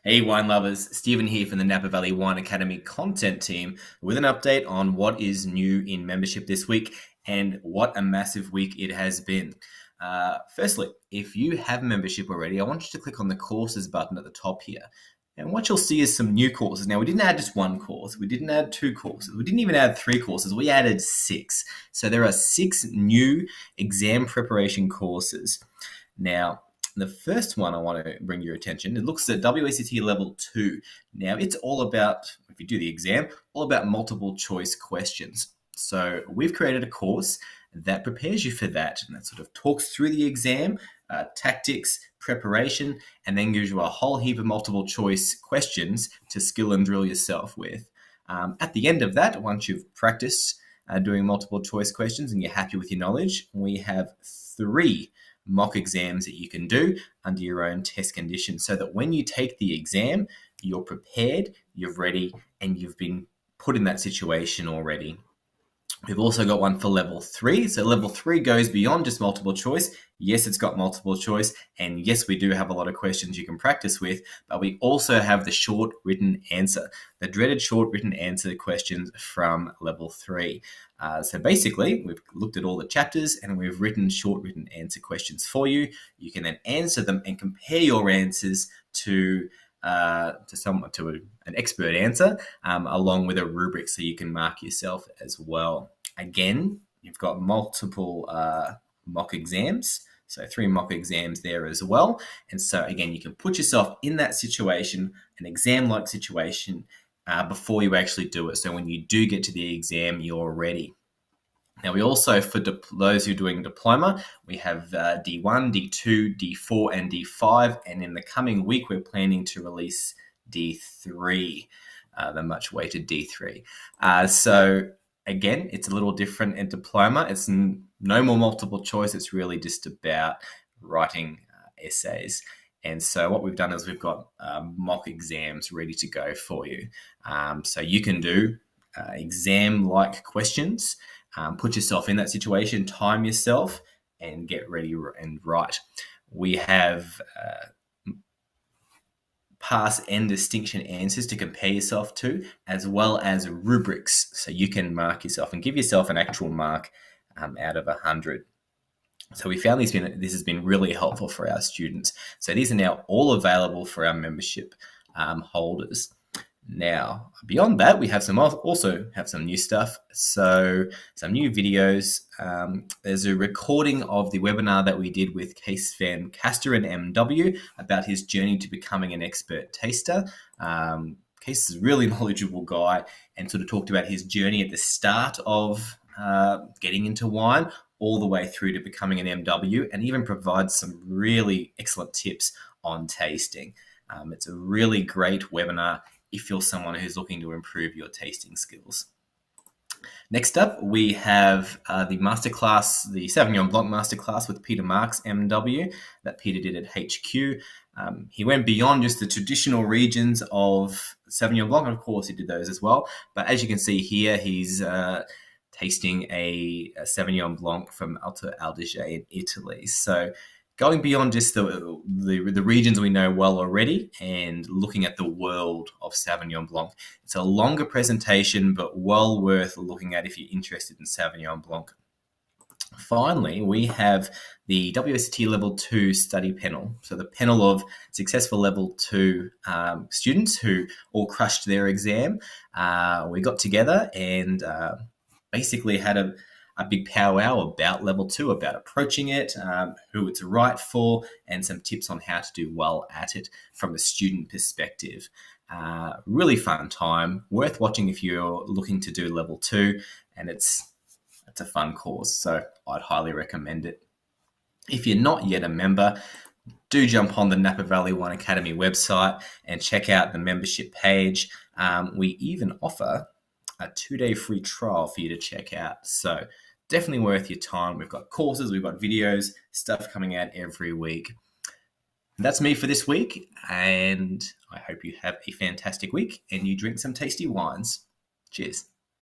Hey wine lovers, Stephen here from the Napa Valley Wine Academy content team with an update on what is new in membership this week and what a massive week it has been. Firstly, if you have membership already, I want you to click on the courses button at the top here. And what you'll see is some new courses. Now, we didn't add just one course. We didn't add two courses. We didn't even add three courses. We added six. So there are six new exam preparation courses. Now, the first one I want to bring your attention, it looks at WSET Level 2. Now, it's all about, if you do the exam, all about multiple choice questions. So we've created a course that prepares you for that, and that sort of talks through the exam, tactics, preparation, and then gives you a whole heap of multiple choice questions to skill and drill yourself with. At the end of that, once you've practiced doing multiple choice questions and you're happy with your knowledge, we have 3 mock exams that you can do under your own test conditions so that when you take the exam, you're prepared, you're ready, and you've been put in that situation already. We've also got one for level 3. So level 3 goes beyond just multiple choice. Yes, it's got multiple choice. And yes, we do have a lot of questions you can practice with, but we also have the short written answer, the dreaded short written answer questions from level 3. So basically, we've looked at all the chapters and we've written short written answer questions for you. You can then answer them and compare your answers to an expert answer, along with a rubric so you can mark yourself as well. Again, you've got multiple mock exams, so 3 mock exams there as well. And so again, you can put yourself in that situation, an exam-like situation, before you actually do it. So when you do get to the exam, you're ready. Now, we also, for those who are doing diploma, we have D1, D2, D4, and D5. And in the coming week, we're planning to release D3, the much weighted D3. So again, it's a little different in diploma. It's no more multiple choice. It's really just about writing essays. And so what we've done is we've got mock exams ready to go for you. So you can do exam-like questions. Put yourself in that situation, time yourself, and get ready and write. We have pass and distinction answers to compare yourself to, as well as rubrics, so you can mark yourself and give yourself an actual mark out of 100. So we found this has been really helpful for our students. So these are now all available for our membership holders. Now, beyond that, we have also have some new stuff. So some new videos. There's a recording of the webinar that we did with Case Van Caster and MW about his journey to becoming an expert taster. Case is a really knowledgeable guy and sort of talked about his journey at the start of getting into wine all the way through to becoming an MW, and even provides some really excellent tips on tasting. It's a really great webinar if you're someone who's looking to improve your tasting skills. Next up, we have the masterclass, the Sauvignon Blanc masterclass with Peter Marks, MW, that Peter did at HQ. He went beyond just the traditional regions of Sauvignon Blanc, and of course he did those as well. But as you can see here, he's tasting a Sauvignon Blanc from Alto Adige in Italy. So going beyond just the regions we know well already and looking at the world of Sauvignon Blanc. It's a longer presentation, but well worth looking at if you're interested in Sauvignon Blanc. Finally, we have the WSET Level 2 study panel. So the panel of successful Level 2 students who all crushed their exam. We got together and basically had a big powwow about level 2, about approaching it, who it's right for, and some tips on how to do well at it from a student perspective. Really fun time, worth watching if you're looking to do level 2, and it's a fun course, so I'd highly recommend it. If you're not yet a member, do jump on the Napa Valley Wine Academy website and check out the membership page. We even offer a 2-day free trial for you to check out. So definitely worth your time. We've got courses, we've got videos, stuff coming out every week. That's me for this week, and I hope you have a fantastic week and you drink some tasty wines. Cheers.